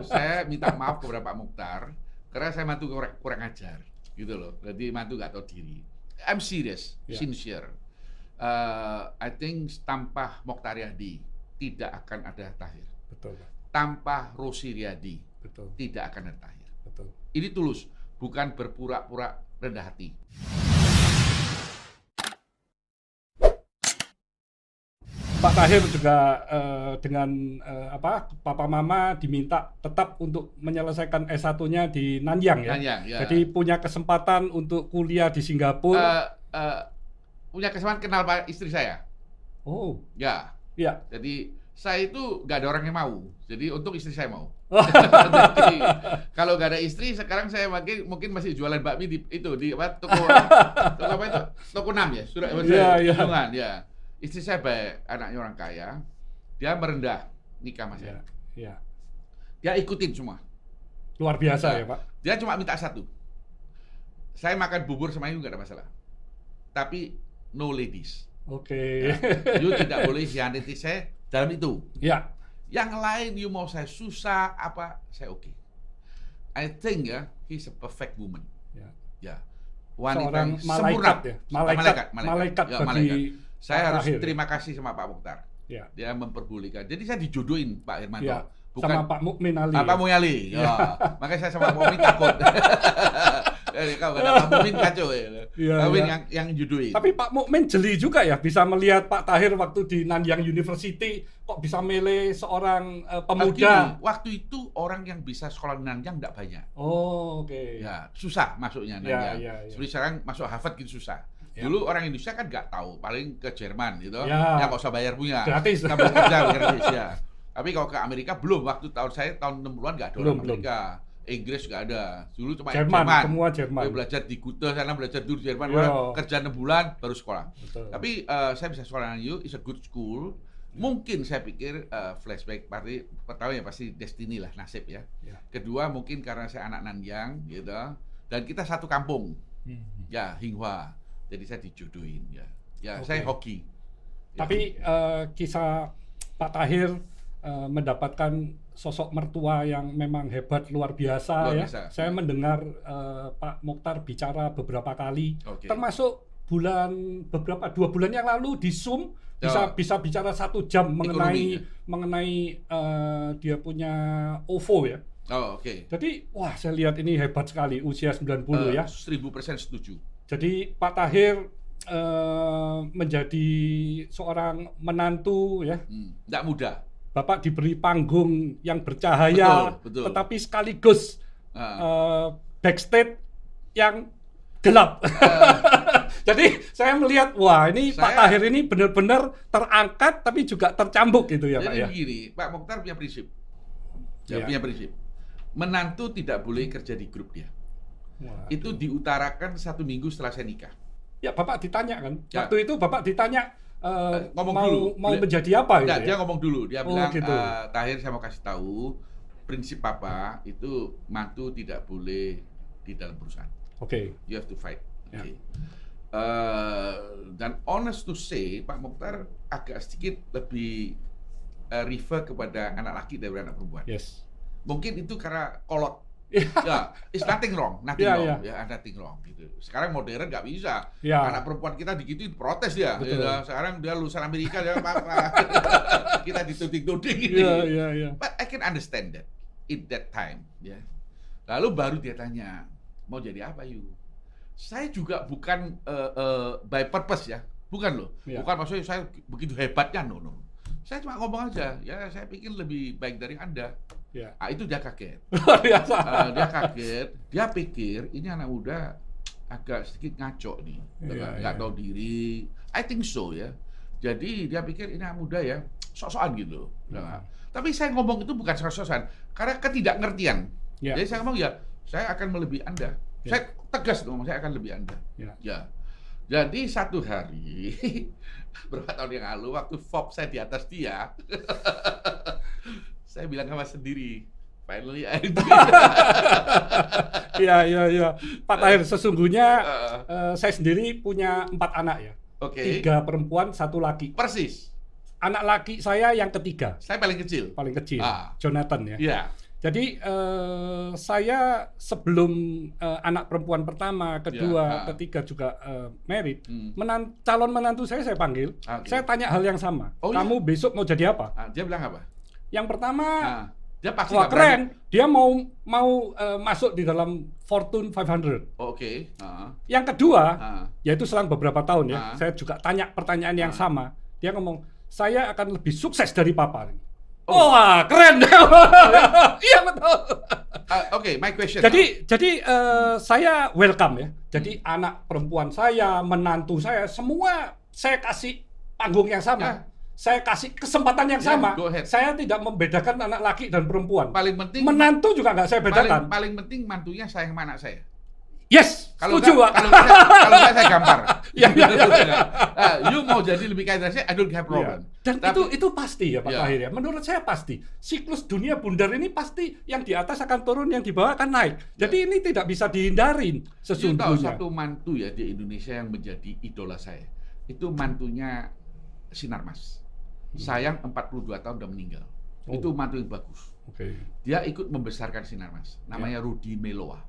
Saya minta maaf kepada Pak Mukhtar karena saya mantu kurang ajar, gitu loh. Jadi mantu nggak tahu diri. I'm serious, sincere. I think tanpa Mokhtar Yadi tidak akan ada Tahir. Betul, Pak. Tanpa Rosi Riyadi Betul. tidak akan ada Tahir. Betul. Ini tulus, bukan berpura-pura rendah hati. Pak Tahir juga dengan Papa Mama diminta tetap untuk menyelesaikan S1-nya di Nanyang ya. Nanyang, ya. Jadi punya kesempatan untuk kuliah di Singapura. Punya kesempatan kenal Pak istri saya. Oh. Ya. Iya. Jadi saya itu nggak ada orang yang mau. Jadi untung istri saya mau. Jadi kalau nggak ada istri, sekarang saya mungkin masih jualan bakmi di apa toko apa itu? Toko 6 ya, Tunjungan ya. Istri saya baik, anaknya orang kaya. Dia merendah nikah sama saya. Iya. Dia ikutin semua. Luar biasa ya, Pak. Dia cuma minta satu. Saya makan bubur sama ibu nggak ada masalah. Tapi no ladies. Oke. You tidak boleh hianati saya dalam itu. Ya. Yang lain you mau saya susah apa, saya oke. I think he's a perfect woman. Ya. Wanita seorang sempurna. Ya? Malaikat bagi saya harus Tahir. terima kasih sama Pak Mukhtar. Ya. Dia memperbolehkan. Jadi saya dijodohin Pak Hermanto. Ya. Bukan sama Pak Mukmin Ali. Pak Mukmin Ali. Ya. Makanya saya sama Pak Mukmin takut. Kalau nggak ada Pak Mukmin kacau ya. Pak Mukmin yang jodohin. Tapi Pak Mukmin jeli juga ya bisa melihat Pak Tahir waktu di Nanyang University kok bisa milih seorang pemuda. Gini, waktu itu orang yang bisa sekolah di Nanyang nggak banyak. Oh, oke. Ya, susah masuknya Nanyang. Ya. Seperti sekarang masuk Harvard gitu susah. Ya. Dulu orang Indonesia kan nggak tahu, paling ke Jerman gitu, ya nggak usah bayar punya, gratis. Nggak boleh kerja gratis ya. Tapi kalau ke Amerika belum, waktu tahun 60-an nggak ada orang Amerika, Inggris nggak ada, dulu cuma Jerman. Semua Jerman. Dia belajar di Gute sana, belajar dulu di Jerman, kerja 6 bulan baru sekolah. Betul. Tapi saya bisa sekolah di NYU, it's a good school. Mungkin saya pikir flashback, pertama ya pasti destiny lah, nasib ya. Kedua mungkin karena saya anak Nanyang gitu, dan kita satu kampung, ya Hinghwa. Jadi saya dijodohin ya. Saya hoki. Tapi kisah Pak Tahir mendapatkan sosok mertua yang memang hebat luar biasa. Saya mendengar Pak Mukhtar bicara beberapa kali, termasuk 2 bulan yang lalu di Zoom bisa bicara 1 jam mengenai dia punya OVO ya. Jadi wah saya lihat ini hebat sekali usia 90 ya. 1000% setuju. Jadi Pak Tahir menjadi seorang menantu ya. Nggak mudah. Bapak diberi panggung yang bercahaya, betul. Tetapi sekaligus backstage yang gelap. Jadi saya melihat wah ini Pak Tahir ini benar-benar terangkat tapi juga tercambuk gitu ya Pak ya. Jadi begini, Pak Mukhtar punya prinsip. Punya prinsip. Menantu tidak boleh kerja di grup dia. Itu diutarakan 1 minggu setelah saya nikah. Ya Bapak ditanya kan, waktu itu Bapak ditanya ngomong mau menjadi apa gitu. Dia ngomong dulu, dia bilang gitu. Tahir saya mau kasih tahu prinsip Papa itu mantu tidak boleh di dalam perusahaan. You have to fight. Dan honest to say Pak Mukhtar agak sedikit lebih refer kepada anak laki daripada anak perempuan. Mungkin itu karena kolot. It's nothing wrong, nothing wrong gitu. Sekarang modern nggak bisa. Anak perempuan kita digituin protes dia. Sekarang dia lulusan Amerika dia apa? Kita dituding-tuding gitu. But I can understand that in that time. Lalu baru dia tanya, mau jadi apa you? Saya juga bukan by purpose ya, bukan loh. Bukan maksudnya saya begitu hebatnya, no. Saya cuma ngomong aja, ya saya pikir lebih baik dari Anda. Itu dia kaget. Dia kaget, dia pikir ini anak muda agak sedikit ngaco nih, nggak tahu diri. I think so ya. Jadi dia pikir ini anak muda ya, sok-sokan gitu. Tapi saya ngomong itu bukan sok-sokan, karena ketidakngertian. Jadi saya ngomong saya akan melebihi Anda. Saya tegas ngomong, saya akan lebih Anda. Jadi satu hari, berapa tahun yang lalu, waktu FOB saya di atas dia, saya bilang sama sendiri, finally I do. Iya. Pak Tahir, sesungguhnya saya sendiri punya 4 anak ya. 3 perempuan, 1 laki. Persis. Anak laki saya yang ketiga. Saya paling kecil. Jonathan ya. Jadi saya sebelum anak perempuan pertama, kedua, ketiga juga married, calon menantu saya panggil, saya tanya hal yang sama. Kamu besok mau jadi apa? Dia bilang apa? Yang pertama, dia pasti wah keren, dia mau masuk di dalam Fortune 500. Oke. Yang kedua, yaitu selang beberapa tahun ya, saya juga tanya pertanyaan yang sama. Dia ngomong, saya akan lebih sukses dari papa. Wah, keren. Iya betul. Oke, my question. Jadi saya welcome ya. Jadi anak perempuan saya, menantu saya, semua saya kasih panggung yang sama. Saya kasih kesempatan yang sama. Saya tidak membedakan anak laki dan perempuan. Paling penting menantu juga nggak saya bedakan. Paling penting mantunya sayang sama anak saya. Yes, setuju, Pak. Kalau saya gampar. You mau jadi lebih kaya dari saya, I don't have problem. Dan itu pasti ya Pak Tahir ya. Menurut saya pasti. Siklus dunia bundar ini pasti yang di atas akan turun, yang di bawah akan naik. Jadi ini tidak bisa dihindarin sesungguhnya. You tahu satu mantu ya di Indonesia yang menjadi idola saya. Itu mantunya Sinarmas. Sayang 42 tahun udah meninggal. Itu mantu yang bagus. Dia ikut membesarkan Sinarmas. Namanya Rudi Meloa.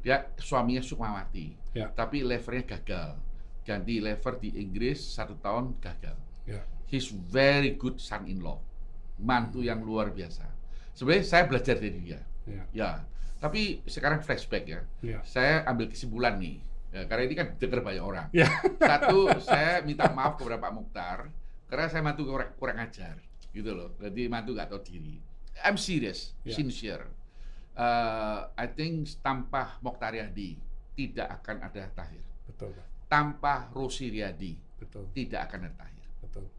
Dia suaminya Sukmawati. Tapi levernya gagal. Ganti lever di Inggris 1 tahun gagal. He's very good son-in-law. Mantu yang luar biasa. Sebenarnya saya belajar dari dia. Tapi sekarang flashback ya. Saya ambil kesimpulan nih. Karena ini kan dengar banyak orang. Satu, saya minta maaf kepada Pak Mokhtar karena saya mantu kurang ajar. Gitu loh. Jadi mantu nggak tahu diri. I'm serious, sincere. I think tanpa Mokhtar Riyadi tidak akan ada Tahir. Betul. Tanpa Rosi Riyadi tidak akan ada Tahir.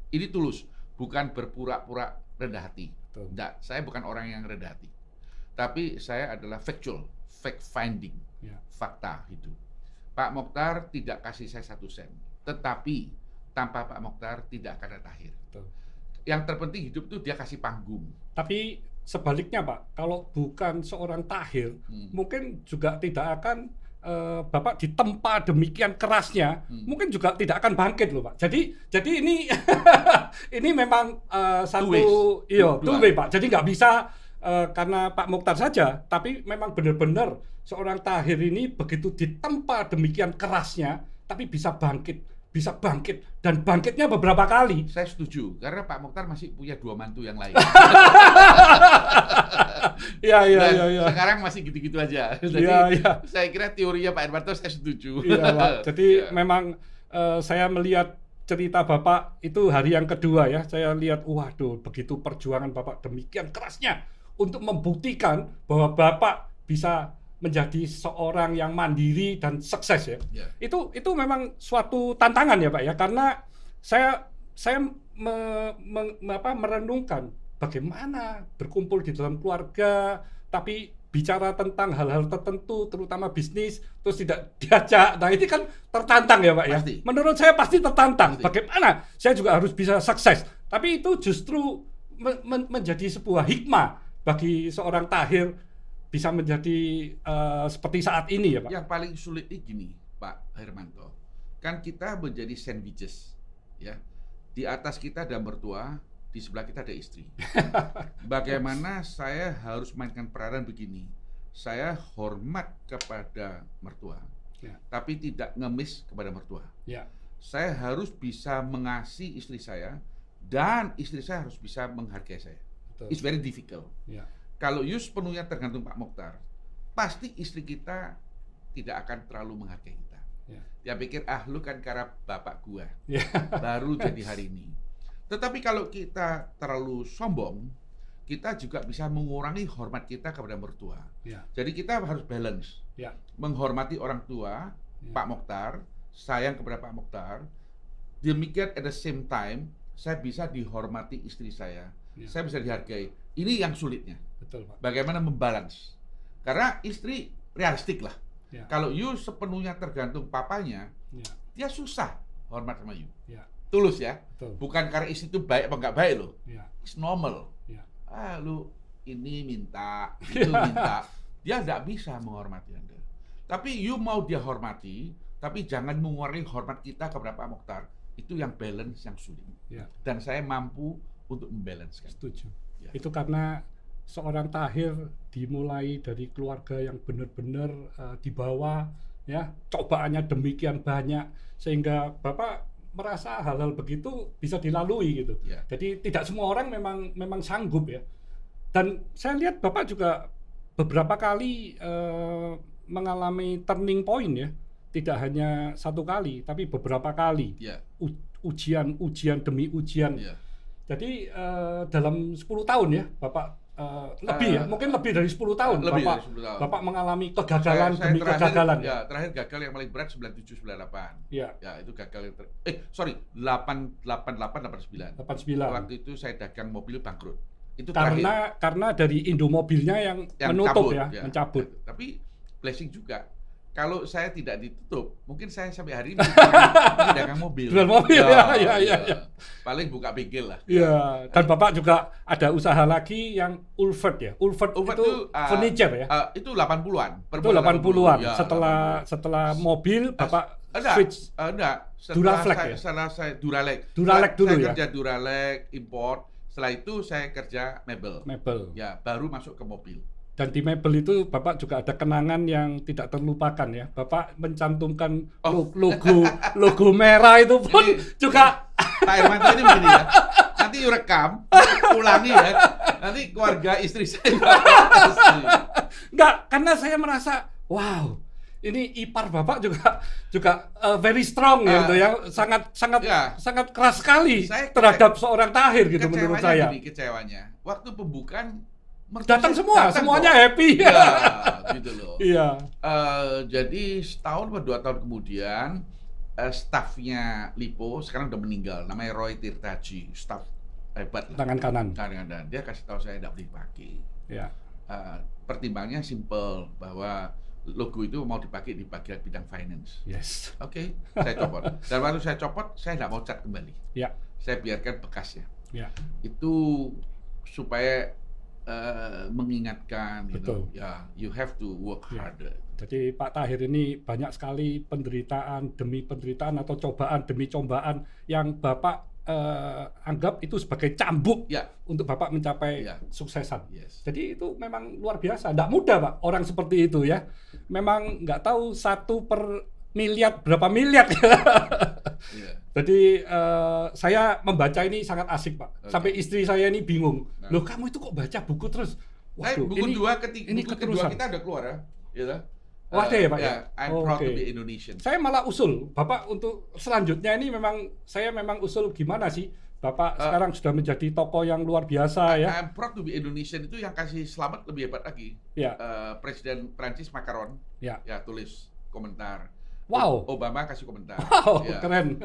Ini tulus, bukan berpura-pura rendah hati. Enggak, saya bukan orang yang rendah hati. Tapi saya adalah factual, fact finding, fakta hidup. Pak Mokhtar tidak kasih saya 1 sen, tetapi tanpa Pak Mokhtar tidak akan ada Tahir. Yang terpenting hidup itu dia kasih panggung. Tapi sebaliknya Pak, kalau bukan seorang Tahir, mungkin juga tidak akan Bapak ditempa demikian kerasnya, mungkin juga tidak akan bangkit loh Pak. Jadi ini ini memang satu two way Pak. Jadi nggak bisa karena Pak Mokhtar saja, tapi memang benar-benar seorang Tahir ini begitu ditempa demikian kerasnya, tapi bisa bangkit dan bangkitnya beberapa kali. Saya setuju karena Pak Mokhtar masih punya 2 mantu yang lain. Iya. Sekarang masih gitu-gitu aja. Jadi saya kira teorinya Pak Hermanto saya setuju. Iya Pak. Jadi memang saya melihat cerita Bapak itu hari yang kedua ya. Saya lihat waduh begitu perjuangan Bapak demikian kerasnya untuk membuktikan bahwa Bapak bisa menjadi seorang yang mandiri dan sukses ya. Itu memang suatu tantangan ya Pak ya, karena saya merenungkan bagaimana berkumpul di dalam keluarga tapi bicara tentang hal-hal tertentu terutama bisnis terus tidak diajak. Nah ini kan tertantang ya Pak ya. Menurut saya pasti tertantang. Bagaimana saya juga harus bisa sukses. Tapi itu justru menjadi sebuah hikmah bagi seorang Tahir bisa menjadi seperti saat ini ya Pak. Yang paling sulit ini gini Pak Hermanto, kan kita menjadi sandwiches ya. Di atas kita ada mertua, di sebelah kita ada istri. Bagaimana saya harus mainkan peranan begini? Saya hormat kepada mertua, tapi tidak ngemis kepada mertua. Saya harus bisa mengasihi istri saya dan istri saya harus bisa menghargai saya. It's very difficult. Kalau you sepenuhnya tergantung Pak Mokhtar, pasti istri kita tidak akan terlalu menghargai kita. Dia pikir, lu kan karena bapak gua, baru jadi hari ini. Tetapi kalau kita terlalu sombong, kita juga bisa mengurangi hormat kita kepada mertua. Jadi kita harus balance, menghormati orang tua, Pak Mokhtar, sayang kepada Pak Mokhtar. Demikian at the same time, saya bisa dihormati istri saya, saya bisa dihargai. Ini yang sulitnya. Betul, Pak. Bagaimana membalance? Karena istri realistik lah. Kalau you sepenuhnya tergantung papanya, dia susah hormat sama you. Tulus ya. Betul. Bukan karena istri itu baik apa nggak baik loh. It's normal. Lu ini minta, itu minta. Dia nggak bisa menghormati Anda. Tapi you mau dia hormati, tapi jangan mengurangi hormat kita kepada Pak Mokhtar. Itu yang balance yang sulit. Dan saya mampu untuk membalancekan. Setuju. Itu karena seorang Tahir dimulai dari keluarga yang benar-benar di bawah, ya, cobaannya demikian banyak sehingga Bapak merasa hal-hal begitu bisa dilalui gitu. Ya. Jadi tidak semua orang memang sanggup ya. Dan saya lihat Bapak juga beberapa kali mengalami turning point ya. Tidak hanya satu kali, tapi beberapa kali. Ya. Ujian demi ujian. Ya. Jadi dalam 10 tahun ya Bapak lebih ya, mungkin lebih dari 10 tahun lebih Bapak, dari 10 tahun. Bapak mengalami kegagalan saya demi kegagalan. Ya, terakhir gagal yang paling berat 97-98. Ya. Ya, itu gagal yang 88-89. Waktu itu saya dagang mobil bangkrut. Itu karena dari Indomobilnya yang menutup cabut, mencabut. Tapi blessing juga. Kalau saya tidak ditutup, mungkin saya sampai hari ini masih dagang mobil. Jual mobil ya. Paling buka bengkel lah. Iya. Dan Bapak juga ada usaha lagi yang Ulford ya. Ulford itu furniture ya. Itu 80-an. Itu 80-an. Ya, setelah mobil Bapak switch. Enggak. Setelah saya Duralex dulu ya. Saya kerja Duralex import. Setelah itu saya kerja mebel. Ya, baru masuk ke mobil. Dan di mebel itu Bapak juga ada kenangan yang tidak terlupakan ya. Bapak mencantumkan logo merah itu pun juga. Pak Hermanto ini begini ya. Nanti rekam, ulangi ya. Nanti keluarga istri saya. Enggak, karena saya merasa wow, ini ipar Bapak juga very strong ya, gitu ya. Sangat keras sekali terhadap seorang Tahir gitu menurut saya. Kecewanya. Waktu pembukaan datang semuanya happy. Ya, gitu loh. Iya. Jadi setahun atau 2 tahun kemudian stafnya Lipo sekarang udah meninggal, namanya Roy Tirtaji, staf hebat lah. Tangan kanan. Dia kasih tahu saya tidak boleh dipakai. Ya. Pertimbangannya simple bahwa logo itu mau dipakai di bagian bidang finance. Yes. Oke, saya copot. Dan waktu saya copot, saya tidak mau cat kembali. Ya. Saya biarkan bekasnya. Ya. Itu supaya mengingatkan, you have to work harder. Jadi Pak Tahir ini banyak sekali penderitaan demi penderitaan atau cobaan demi cobaan yang Bapak anggap itu sebagai cambuk untuk Bapak mencapai suksesan. Yes. Jadi itu memang luar biasa. Tidak mudah Pak orang seperti itu ya. Memang nggak tahu 1/1 miliar berapa miliar. Jadi saya membaca ini sangat asik Pak. Sampai istri saya ini bingung. Loh kamu itu kok baca buku terus? Waduh, buku kedua kita udah keluar ya. Wah deh Pak ya. I'm proud to be Indonesian. Saya malah usul Bapak untuk selanjutnya ini saya memang usul gimana sih Bapak sekarang sudah menjadi tokoh yang luar biasa ya. I'm proud to be Indonesian itu yang kasih selamat lebih hebat lagi. Ya. Presiden Prancis Macron ya tulis komentar. Wow. Obama kasih komentar. Wow, keren.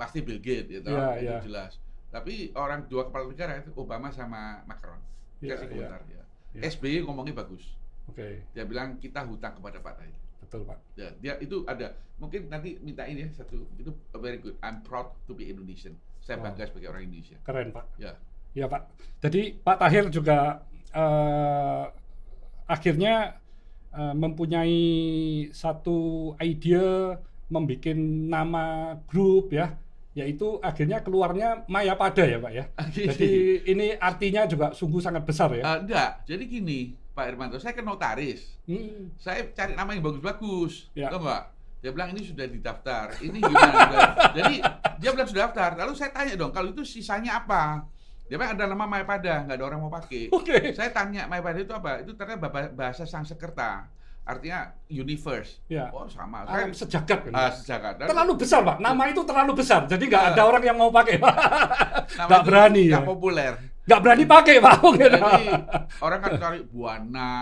Pasti Bill Gates, itu jelas. Tapi orang dua kepala negara itu Obama sama Macron kasih komentar. SBY ngomongnya bagus. Dia bilang kita hutang kepada Pak Tahir. Betul Pak. Dia itu ada. Mungkin nanti mintain ya satu. Itu very good. I'm proud to be Indonesian. Saya bangga sebagai orang Indonesia. Keren Pak. Ya. Ya Pak. Jadi Pak Tahir juga akhirnya mempunyai satu ide membuat nama grup ya, yaitu akhirnya keluarnya Mayapada ya Pak ya. Jadi ini artinya juga sungguh sangat besar ya. Enggak, jadi gini Pak Hermanto, saya kan notaris, saya cari nama yang bagus-bagus, tahu nggak? Dia bilang ini sudah didaftar, ini gimana? Jadi dia bilang sudah daftar, lalu saya tanya dong, kalau itu sisanya apa? Dia bilang ada nama Mayapada, nggak ada orang mau pakai. Saya tanya Mayapada itu apa? Itu ternyata bahasa Sanskerta, artinya universe. Oh sama. Alam sejagat. Sejagat. Terlalu besar Pak, nama itu terlalu besar, jadi nggak ada orang yang mau pakai. Nggak berani ya. Nggak populer. Nggak berani pakai Pak. Jadi orang kan cari Buana,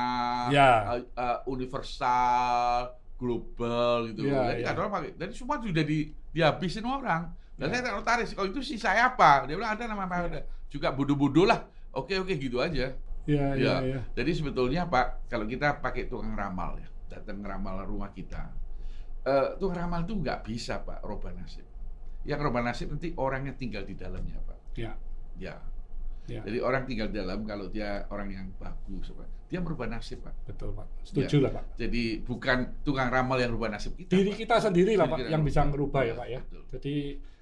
universal, global gitu. Jadi nggak ada orang pakai. Jadi semua sudah dihabisin orang. Dan saya notaris, kalau itu sih saya apa? Dia bilang ada nama Mayapada. Juga bodoh-bodoh lah. Oke gitu aja. Iya. Jadi sebetulnya Pak, kalau kita pakai tukang ramal ya, datang ngeramal rumah kita, tukang ramal itu nggak bisa Pak robah nasib. Yang robah nasib nanti orang yang tinggal di dalamnya Pak. Ya. Jadi orang tinggal di dalam, kalau dia orang yang bagus Pak, dia merubah nasib Pak. Betul Pak, setuju lah Pak. Jadi bukan tukang ramal yang merubah nasib kita. Diri Pak. Kita sendiri lah Pak yang bisa merubah ya Pak ya. Betul. Jadi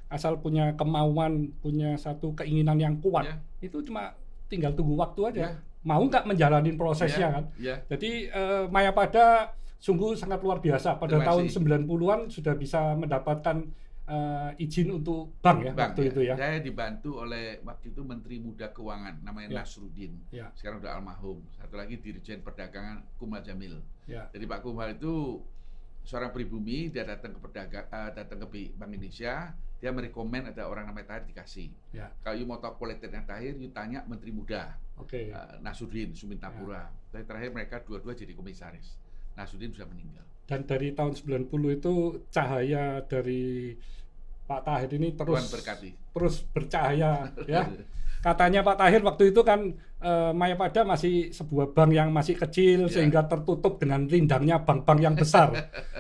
asal punya kemauan, punya satu keinginan yang kuat, itu cuma tinggal tunggu waktu aja. mau nggak menjalani prosesnya kan. Jadi Mayapada sungguh sangat luar biasa. Pada tahun 90-an sudah bisa mendapatkan izin untuk bank ya waktu itu ya. Saya dibantu oleh waktu itu Menteri Muda Keuangan namanya Nasruddin. Sekarang udah almarhum. Satu lagi Dirjen Perdagangan Kumal Jamil. Jadi Pak Kumal itu seorang pribumi, dia datang ke Bank Indonesia, dia merekomen ada orang namanya Tahir dikasih. Kalau you mau tahu kualitasnya Tahir, you tanya Menteri Muda. Nasruddin Sumintapura. Tapi terakhir mereka dua-dua jadi komisaris. Nasruddin sudah meninggal. Dan dari tahun 90 itu cahaya dari Pak Tahir ini terus bercahaya ya. Katanya Pak Tahir waktu itu kan Mayapada masih sebuah bank yang masih kecil sehingga tertutup dengan rindangnya bank-bank yang besar.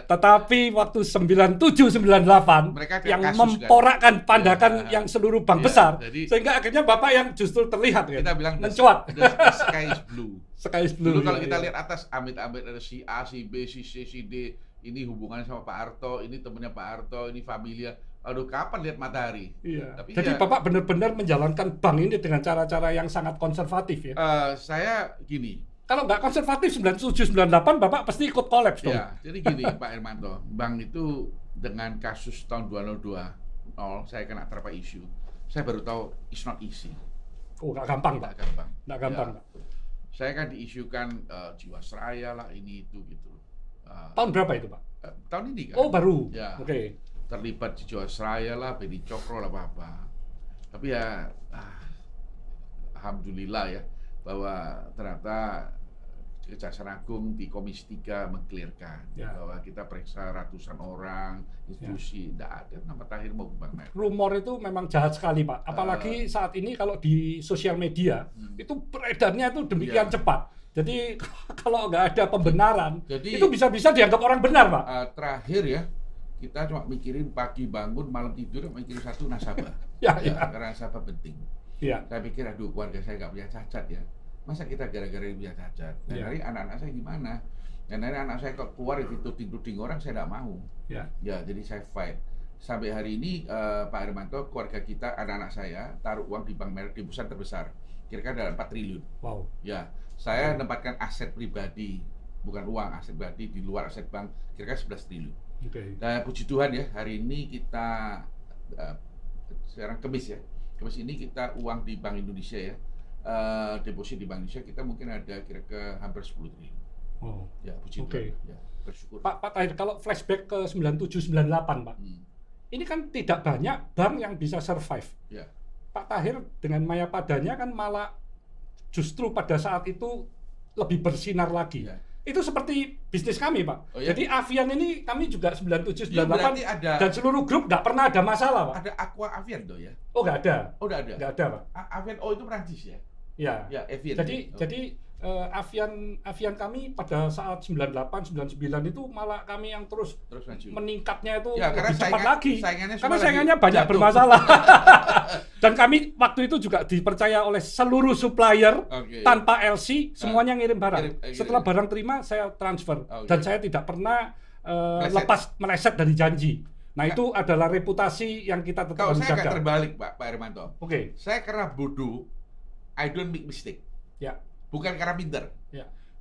Tetapi waktu 97-98 yang memporakkan pandakan yang seluruh bank besar, sehingga akhirnya Bapak yang justru terlihat kita bilang mencuat. The sky is blue. Sky is blue. Dulu kalau kita lihat atas amit-amit ada si A, si B, si C, si D, ini hubungannya sama Pak Harto, ini temennya Pak Harto, ini familia. Aduh, kapan lihat matahari? Tapi jadi Bapak benar-benar menjalankan bank ini dengan cara-cara yang sangat konservatif ya? Saya gini. Kalau nggak konservatif 97-98 Bapak pasti ikut kolaps dong. Jadi gini Pak Hermanto, bank itu dengan kasus tahun 2002 saya kena terapa isu. Saya baru tahu it's not easy. Oh, nggak gampang Pak? Nggak gampang Pak. Saya kan diisukan Jiwasraya lah ini itu gitu. Tahun berapa itu Pak? Tahun ini kan. Oh baru. Oke. Terlibat di Jiwasraya lah, Beni Cokro lah apa-apa. Tapi ya alhamdulillah ya bahwa ternyata Kejaksaan Agung di Komisi 3 mengklirkan bahwa kita periksa ratusan orang, institusi, tidak ada nama Tahir maupun Bank Merah. Rumor itu memang jahat sekali Pak, apalagi saat ini kalau di sosial media itu beredarnya itu demikian cepat. Jadi kalau nggak ada pembenaran, itu bisa-bisa dianggap orang benar Pak. Terakhir ya, kita cuma mikirin pagi bangun, malam tidur, mikirin satu nasabah. Karena nasabah penting. Saya pikir, aduh keluarga saya nggak punya cacat ya. Masa kita gara-gara punya cacat? Dan dari anak-anak saya gimana? Dan dari anak saya kalau keluar dituding orang, saya nggak mau. Jadi saya fight. Sampai hari ini Pak Hermanto, keluarga kita, anak-anak saya taruh uang di Bank Merah di perusahaan terbesar. Kira-kira dalam 4 triliun. Wow. Saya menempatkan aset pribadi, bukan uang, aset pribadi di luar aset bank, kira-kira 11 triliun. Dan puji Tuhan ya, hari ini kita sekarang Kamis ini kita uang di Bank Indonesia ya, deposit di Bank Indonesia kita mungkin ada kira-kira hampir 10 triliun. Puji Tuhan. Bersyukur. Pak Tahir, kalau flashback ke 97-98 Pak, ini kan tidak banyak bank yang bisa survive. Pak Tahir dengan Mayapadanya kan malah justru pada saat itu lebih bersinar lagi. Itu seperti bisnis kami Pak. Jadi Avian ini kami juga 97-98 dan seluruh grup nggak pernah ada masalah Pak. Ada Aqua Avian tuh ya? Oh nggak ada. Nggak ada. Nggak ada Pak. Avian itu Perancis ya? Avian. Jadi Avian kami pada saat 98-99 itu malah kami yang terus meningkatnya itu lebih cepat lagi. Karena saingannya banyak bermasalah. Dan kami waktu itu juga dipercaya oleh seluruh supplier tanpa LC, semuanya ngirim barang. Setelah barang terima, saya transfer. Dan saya tidak pernah meleset dari janji. Nah itu adalah reputasi yang kita tetap menjaga. Kalau saya agak terbalik Pak Hermanto. Saya karena bodoh, I don't make mistake. Bukan karena pinter.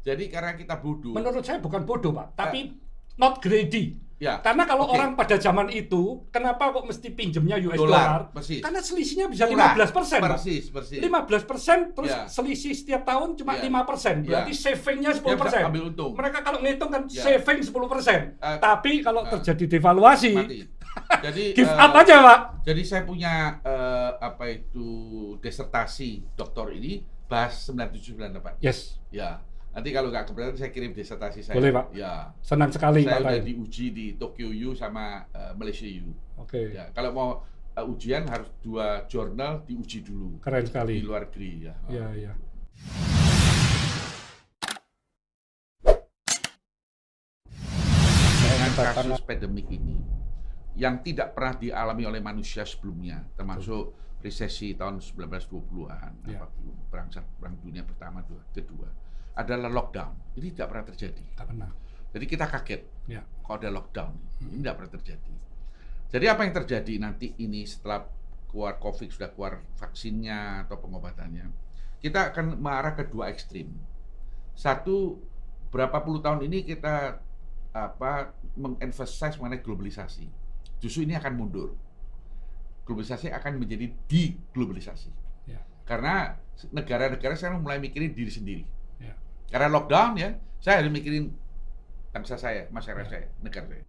Jadi karena kita bodoh. Menurut saya bukan bodoh Pak, tapi not greedy. Karena kalau orang pada zaman itu, kenapa kok mesti pinjemnya US dollar? Karena selisihnya bisa 15%. Persis. 15% terus selisih setiap tahun cuma 5%. Berarti savingnya 10%. Ambil untung. Mereka kalau ngitung kan saving 10%. Tapi kalau terjadi devaluasi, jadi give up aja Pak. Jadi saya punya disertasi doktor ini bahas 97-98. Yes. Nanti kalau nggak keberatan saya kirim disertasi saya. Boleh Pak. Senang sekali Pak. Saya udah diuji di Tokyo U sama Malaysia U. Kalau mau ujian harus 2 jurnal diuji dulu. Keren sekali. Di luar negeri ya. Dengan kasus pandemik ini yang tidak pernah dialami oleh manusia sebelumnya, termasuk resesi tahun 1920-an, perang dunia pertama, kedua, adalah lockdown. Ini tidak pernah terjadi. Tidak pernah. Jadi kita kaget kalau ada lockdown. Ini tidak pernah terjadi. Jadi apa yang terjadi nanti ini setelah keluar COVID, sudah keluar vaksinnya atau pengobatannya, kita akan mengarah ke dua ekstrim. Satu, berapa puluh tahun ini kita mengemphasize mengenai globalisasi. Justru ini akan mundur. Globalisasi akan menjadi deglobalisasi. Ya. Karena negara-negara sekarang mulai mikirin diri sendiri. Ya. Karena lockdown ya, saya harus mikirin bangsa saya, masyarakat saya, negara saya.